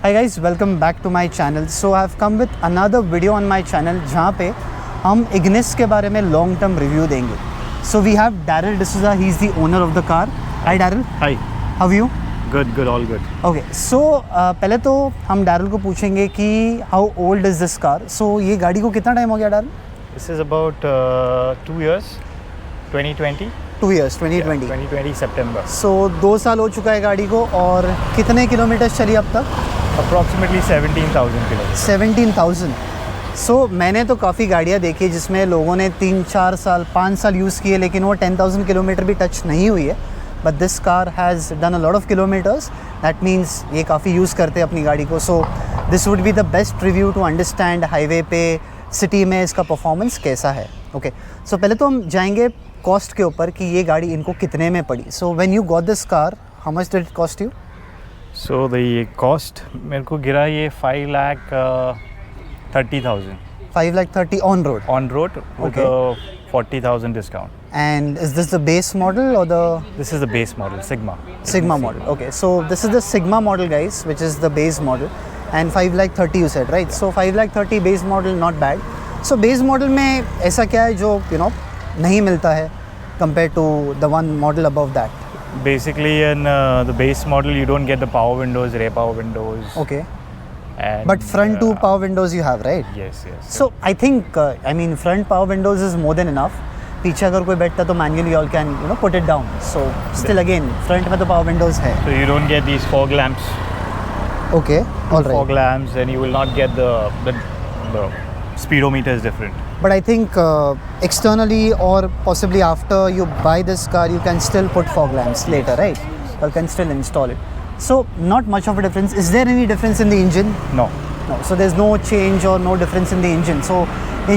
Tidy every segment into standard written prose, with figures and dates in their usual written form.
Hi guys, welcome back to my channel. So I have come with another video on my channel जहाँ पे हम Ignis के बारे में long term review देंगे. So we have Daryl D'Souza, he is the owner of the car. Hi Daryl. Hi. How are you? Good, all good. Okay, so पहले तो हम Daryl को पूछेंगे कि how old is this car? So ये गाड़ी को कितना टाइम हो गया Daryl? This is about 2 years, 2020. 2 years, 2020. 2020 September. So 2 साल हो चुका है गाड़ी को और कितने किलोमीटर चली अब तक? Approximately 17,000 kilometers. 17,000. So मैंने तो काफ़ी गाड़ियाँ देखी जिसमें लोगों ने 3-4 साल 5 साल यूज़ किए लेकिन वो 10,000 किलोमीटर भी टच नहीं हुई है. But this car has done a lot of kilometres. That means ये काफ़ी यूज़ करते हैं अपनी गाड़ी को. So this would be the best review to understand highway पे सिटी में इसका परफॉर्मेंस कैसा है. ओके सो पहले तो हम जाएंगे कॉस्ट के ऊपर कि ये गाड़ी इनको कितने में पड़ी. So when you got this car how much did it cost you? So the cost मेरे को गिरा ये 5,30,000. 5,30,000 on road. On road with Okay. a 40,000 discount. And is this the base model or the This is the base model, Sigma. Sigma model? Okay, so this is the Sigma model, guys, which is the base model, and 5,30,000 you said, right? So 5,30,000 base model, not bad. So base model में ऐसा क्या है जो नहीं मिलता है compared to the one model above that? Basically in the base model you don't get the power windows, rear power windows. Okay, And, but front two power windows you have, right? Yes. So I think front power windows is more than enough. पीछे अगर कोई बैठता तो manually you all can put it down. So still again front में तो power windows है. So you don't get these fog lamps. Okay, all right. Fog lamps, and you will not get the speedometer is different. But I think externally or possibly after you buy this car, you can still put fog lamps later, right? You can still install it. So not much of a difference. Is there any difference in the engine? No. No. So there's no change or no difference in the engine. So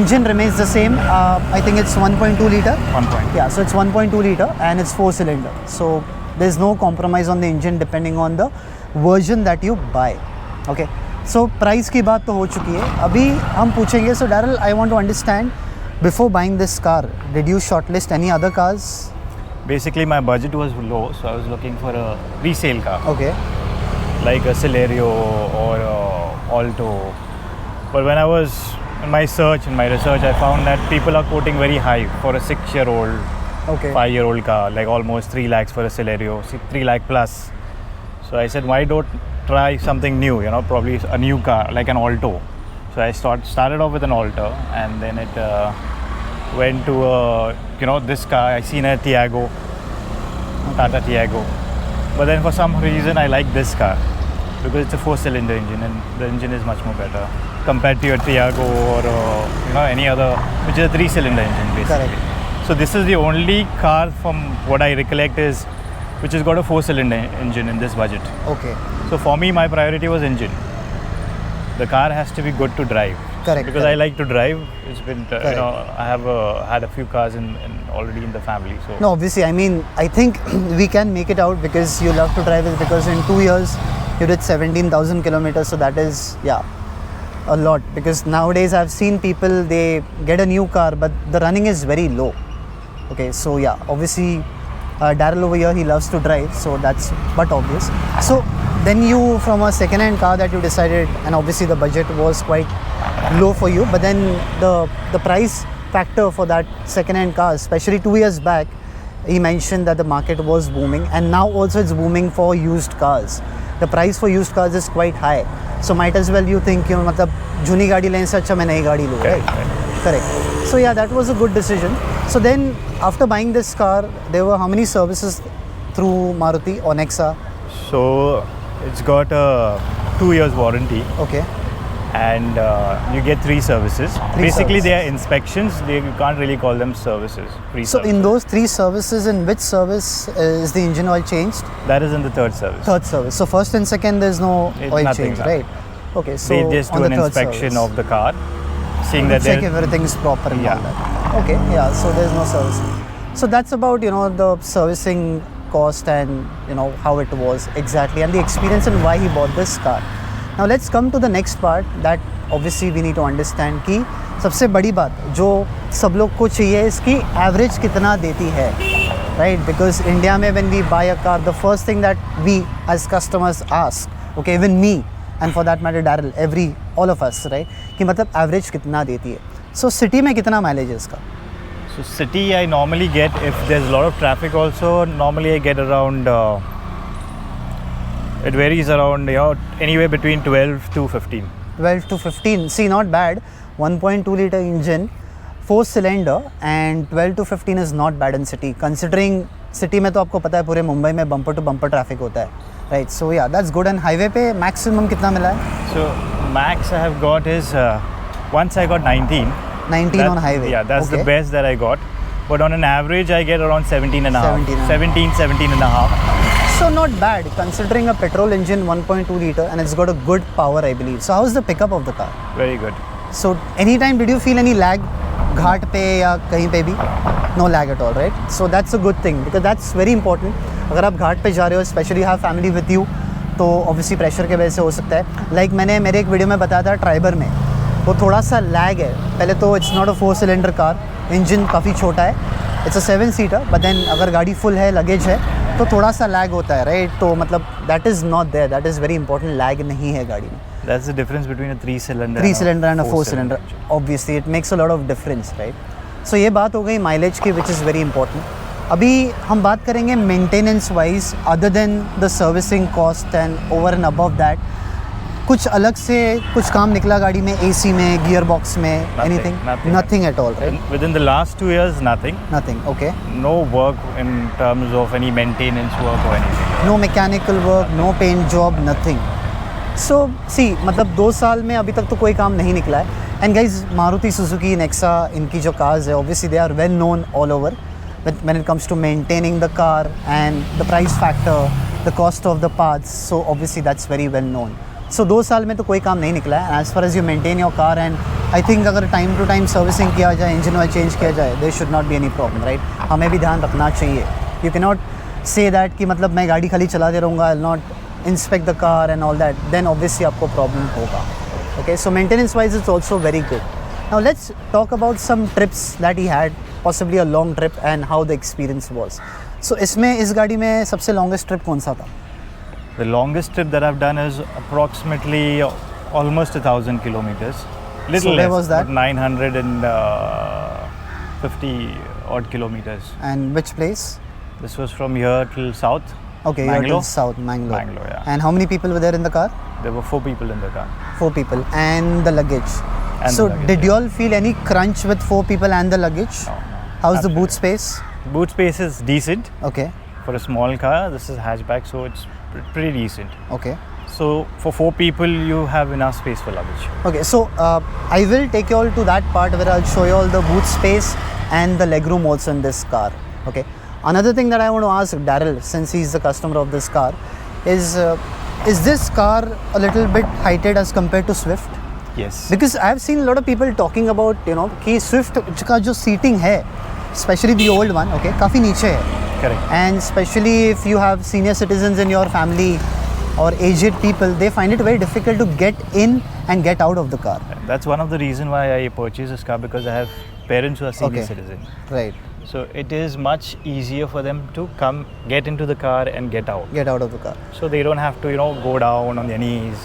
engine remains the same. I think it's 1.2 liter. 1 point. Yeah. So it's 1.2 liter and it's 4-cylinder. So there's no compromise on the engine depending on the version that you buy. Okay. So price की बात तो हो चुकी है. अभी हम पूछेंगे. So Daryl, I want to understand before buying this car did you shortlist any other cars? Basically my budget was low, so I was looking for a resale car. Okay. Like a Celerio or a Alto. But when I was in my research, I found that people are quoting very high for a 6-year-old, Okay. 5-year-old car, like almost 3 lakhs for a Celerio, 3 lakh plus. So I said, why don't try something new, probably a new car like an Alto. So I started off with an Alto, and then it went to this car. I seen a Tiago, Tata Tiago, but then for some reason I like this car because it's a 4-cylinder engine and the engine is much more better compared to your Tiago or any other, which is a 3-cylinder engine basically. Correct. So this is the only car from what I recollect which has got a 4-cylinder engine in this budget. Okay. So for me, my priority was engine. The car has to be good to drive. Correct. Because I like to drive. It's been, I have had a few cars already in the family. So No, obviously, I think we can make it out because you love to drive it, because in 2 years you did 17,000 kilometers. So that is, a lot. Because nowadays I've seen people, they get a new car, but the running is very low. Okay, so obviously, Daryl over here, he loves to drive, so that's but obvious. So then you, from a second-hand car that you decided, and obviously the budget was quite low for you, but then the price factor for that second-hand car, especially 2 years back, he mentioned that the market was booming, and now also it's booming for used cars. The price for used cars is quite high, so might as well you think मतलब जूनी गाड़ी लेने से अच्छा मैं नई गाड़ी लूँ, right? Correct. So that was a good decision. So then after buying this car, there were how many services through Maruti or Nexa? So it's got a 2 years warranty. Okay. And you get 3 services. Basically, services. they are inspections. You can't really call them services. So in those 3 services, in which service is the engine oil changed? That is in the third service. Third service. So first and second, there's no oil nothing, change, no. right? Okay. So They just do on an the third inspection service, of the car, seeing that check everything is proper and all that. Okay. Yeah. So there's no service. So that's about the servicing cost and how it was exactly, and the experience and why he bought this car. Now let's come to the next part that obviously we need to understand कि सबसे बड़ी बात जो सब लोग को चाहिए इसकी एवरेज कितना देती है, right? Because India में when we buy a car, the first thing that we as customers ask, okay, even me, and for that matter Daryl, every all of us, right, कि मतलब एवरेज कितना देती है. सो city में कितना mileage है इसका? So city I normally get, if there's a lot of traffic also, normally I get around, it varies around, anywhere between 12 to 15. 12 to 15, see, not bad. 1.2 liter engine, 4 cylinder and 12 to 15 is not bad in city, considering city में तो आपको पता है पूरे मुंबई में bumper to bumper traffic होता है, right. सो या दैट्स गुड. एंड हाईवे पे मैक्सिमम कितना मिला है? So max I have got is, once I got 19. 19 on highway. Yeah, that's okay. the best that I got. But on an average, I get around 17 and a half. 17 and a half. So not bad considering a petrol engine 1.2 liter and it's got a good power, I believe. So how's the pickup of the car? Very good. So anytime did you feel any lag घाट पे या कहीं पे भी? No lag at all, right? So that's a good thing because that's very important. अगर आप घाट पे जा रहे हो, especially you have family with you, तो obviously pressure के वजह से हो सकता है. Like मैंने मेरे एक वीडियो में बताया था ट्राइबर में, वो थोड़ा सा लैग है. पहले तो it's not a 4 cylinder car, engine काफ़ी छोटा है, it's a 7 seater, but then अगर गाड़ी फुल है, लगेज है, तो थोड़ा सा लैग होता है, राइट. तो मतलब that is not there, that is very important. Lag नहीं है गाड़ी में. That's the difference between a 3-cylinder and a 4-cylinder. Obviously it makes a lot of difference, right? So ये बात हो गई माइलेज की, which is very important. अभी हम बात करेंगे maintenance wise, other than the servicing cost and over and above that, कुछ अलग से कुछ काम निकला गाड़ी में, एसी में, गियर बॉक्स में, anything? Nothing at all, right? Within the last 2 years, nothing. Nothing, okay. No work in terms of any maintenance work or anything. No mechanical work, no paint job, nothing. So see, मतलब 2 साल में अभी तक तो कोई काम नहीं निकला है. And guys, Maruti Suzuki, Nexa, इनकी जो cars है, obviously they are well known all over when it comes to maintaining the car and the price factor, the cost of the parts. So obviously that's very well known. So 2 साल में तो कोई काम नहीं निकला है. As far as you maintain your car and I think अगर time to time servicing किया जाए, इंजन ऑयल चेंज किया जाए, there should not be any problem, right? हमें भी ध्यान रखना चाहिए. You cannot say that कि मतलब मैं गाड़ी खाली चलाते रहूँगा, I'll not inspect the car and all that, then obviously आपको problem होगा. Okay, so maintenance wise it's also very good. Now let's talk about some trips that he had, possibly a long trip, and how the experience was. So इसमें इस गाड़ी में सबसे longest trip कौन सा था? The longest trip that I've done is approximately almost 1,000 kilometers. Little So where less, was that? but 950 odd kilometers. And which place? This was from here till south. Okay, you're Mangalore. to south, Mangalore. Mangalore, yeah. And how many people were there in the car? There were 4 people in the car. 4 people. And the luggage? And So the luggage, did you all feel any crunch with 4 people and the luggage? No. How's the boot Absolutely. space? Boot space is decent Okay, for a small car. This is hatchback, so it's pretty decent. okay. So for 4 people, you have enough space for luggage. Okay, so I will take you all to that part where I'll show you all the boot space and the legroom also in this car. Okay. Another thing that I want to ask Daryl, since he's the customer of this car, is this car a little bit heighted as compared to Swift? Yes. Because I've seen a lot of people talking about, कि Swift का जो seating है, especially the old one, okay, काफ़ी नीचे है. Correct. And especially if you have senior citizens in your family or aged people, they find it very difficult to get in and get out of the car. That's one of the reason why I purchased this car, because I have parents who are senior Okay. citizens. Right. So it is much easier for them to come, get into the car and get out. Get out of the car. So they don't have to, go down on their knees.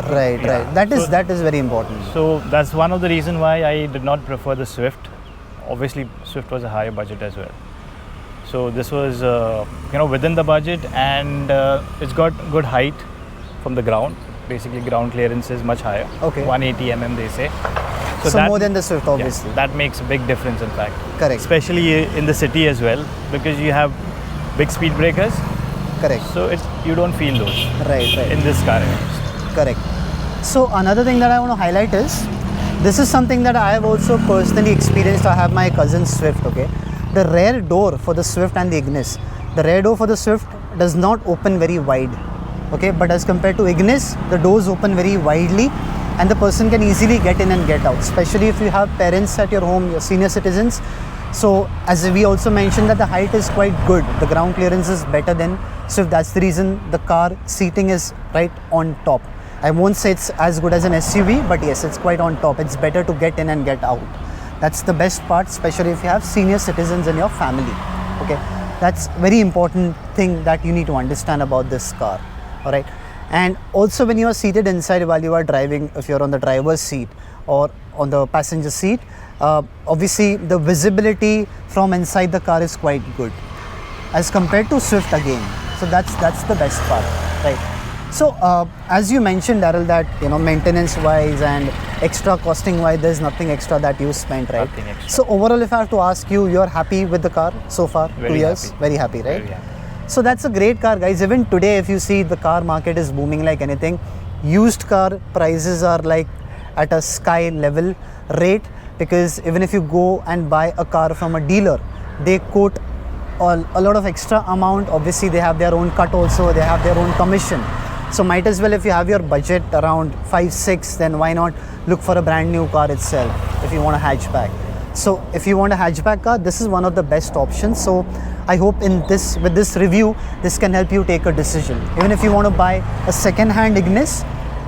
Right, Yeah. right. That is very important. So that's one of the reason why I did not prefer the Swift. Obviously, Swift was a higher budget as well. So this was, within the budget, and it's got good height from the ground. Basically, ground clearance is much higher. Okay. 180 mm they say. So that- more than the Swift, obviously. Yeah, that makes a big difference, in fact. Correct. Especially in the city as well, because you have big speed breakers. Correct. So you don't feel those Right, right. in this car. at least. Correct. So another thing that I want to highlight is, this is something that I have also personally experienced. I have my cousin's Swift, okay. The rear door for the Swift and the Ignis, the rear door for the Swift does not open very wide, okay. But as compared to Ignis, the doors open very widely and the person can easily get in and get out, especially if you have parents at your home, your senior citizens. So as we also mentioned that the height is quite good, the ground clearance is better than Swift. That's the reason the car seating is right on top. I won't say it's as good as an SUV, but yes, it's quite on top. It's better to get in and get out. That's the best part, especially if you have senior citizens in your family. Okay, that's very important thing that you need to understand about this car. All right, And also when you are seated inside while you are driving, if you're on the driver's seat or on the passenger seat, obviously the visibility from inside the car is quite good as compared to Swift again. So that's the best part, right? So as you mentioned, Daryl, that maintenance wise and extra costing wise, there's nothing extra that you spent, right? Nothing extra. So overall, if I have to ask you, you're happy with the car so far? Very 2 years? happy. Very happy, right? Very happy. So that's a great car, guys. Even today, if you see, the car market is booming like anything. Used car prices are like at a sky level rate, because even if you go and buy a car from a dealer, they quote a lot of extra amount. Obviously, they have their own cut also, they have their own commission. So might as well, if you have your budget around 5-6, then why not look for a brand new car itself if you want a hatchback. So if you want a hatchback car, this is one of the best options. So I hope with this review, this can help you take a decision. Even if you want to buy a second-hand Ignis,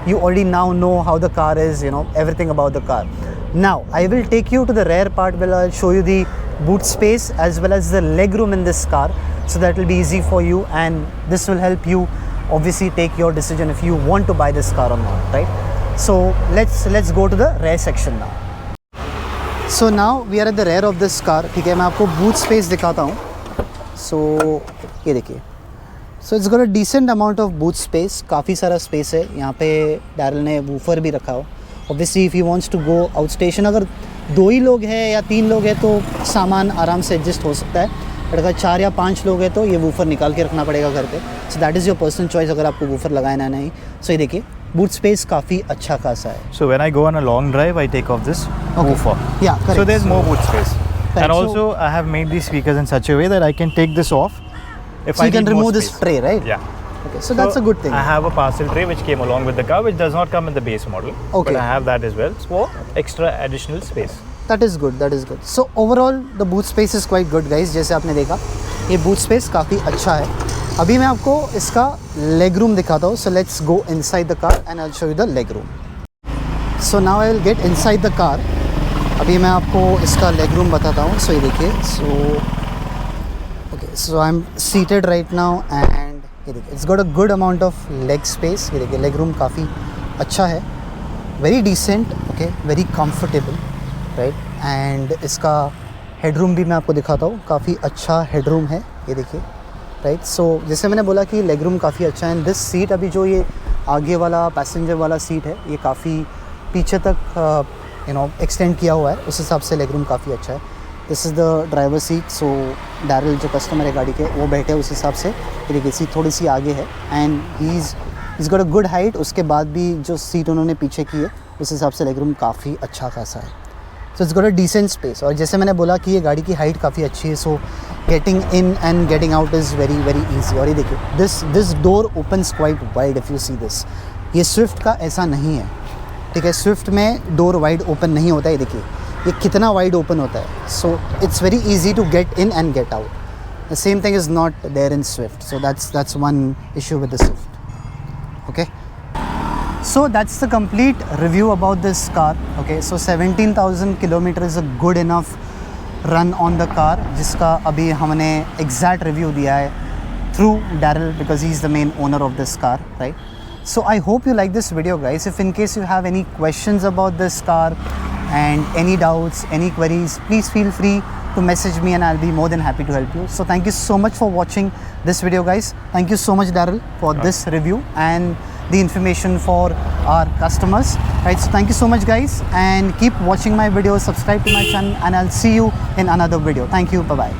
you already now know how the car is, everything about the car. Now I will take you to the rear part where I'll show you the boot space as well as the leg room in this car, so that will be easy for you, and this will help you obviously take your decision if you want to buy this car or not, right? So let's go to the rear section now. So now we are at the rear of this car. ठीक है, मैं आपको boot space दिखाता हूँ. So ये देखिए. So it's got a decent amount of boot space. काफ़ी सारा space है. यहाँ पे डैरल ने woofer भी रखा हो. Obviously if he wants to go outstation, अगर 2 ही लोग हैं या 3 लोग हैं तो सामान आराम से एडजस्ट हो सकता है. बट अगर 4 या 5 लोग हैं तो ये वूफर निकाल के रखना पड़ेगा घर पे. So that is your personal choice अगर आपको वूफर लगाना नहीं. सो ये देखिए, बूट स्पेस काफ़ी अच्छा खासा है. So when I go on a long drive, I take off this woofer. Yeah, correct. So there's more boot space. Correct. And So- also I have made these speakers in such a way that I can take this off if So I you can need more remove this space. tray, right? Yeah. Okay, so that's a good thing. I have a parcel tray which came along with the car, which does not come in the base model. Okay. But I have that as well for extra additional space. That is good, that is good. So overall the boot space is quite good, guys. जैसे आपने देखा, ये boot space काफ़ी अच्छा है. अभी मैं आपको इसका leg room दिखाता हूँ. So let's go inside the car and I'll show you the leg room. So now I will get inside the car. अभी मैं आपको इसका leg room बताता हूँ. So ये देखिए. So I'm seated right now and ये देखिए, it's got a good amount of leg space. ये देखिए, leg room काफ़ी अच्छा है. Very decent, okay, very comfortable. Right. And इसका हेडरूम भी मैं आपको दिखाता हूँ. काफ़ी अच्छा हेडरूम है, ये देखिए. राइट. सो जैसे मैंने बोला कि लेग रूम काफ़ी अच्छा है. एंड दिस सीट, अभी जो ये आगे वाला पैसेंजर वाला सीट है, ये काफ़ी पीछे तक एक्सटेंड किया हुआ है. उस हिसाब से लेग रूम काफ़ी अच्छा है. This is the driver seat. So Daryl जो कस्टमर है गाड़ी के, वो बैठे उस हिसाब से. ये देखिए, सीट थोड़ी सी आगे है and he is got a good height. उसके बाद भी जो सीट उन्होंने पीछे की है, उस हिसाब से लेग रूम काफ़ी अच्छा खासा है. So it's got a decent space. और जैसे मैंने बोला कि ये गाड़ी की हाइट काफ़ी अच्छी है. So getting in and getting out is very very easy. और ये देखिए, this door opens quite wide if you see this. ये स्विफ्ट का ऐसा नहीं है, ठीक है. स्विफ्ट में डोर वाइड ओपन नहीं होता है. ये देखिए, ये कितना वाइड ओपन होता है. So it's very easy to get in and get out. The same thing is not there in Swift. So that's one issue with the Swift. Okay, so that's the complete review about this car. Okay, so 17,000 kilometer is a good enough run on the car, जिसका अभी हमने exact review दिया है through Daryl because he's the main owner of this car, right? So I hope you like this video, guys. If in case you have any questions about this car and any doubts, any queries, please feel free to message me and I'll be more than happy to help you. So thank you so much for watching this video, guys. Thank you so much, Daryl, for this review and the information for our customers, right? So thank you so much, guys, and keep watching my videos, subscribe to my channel, and I'll see you in another video. Thank you, bye bye.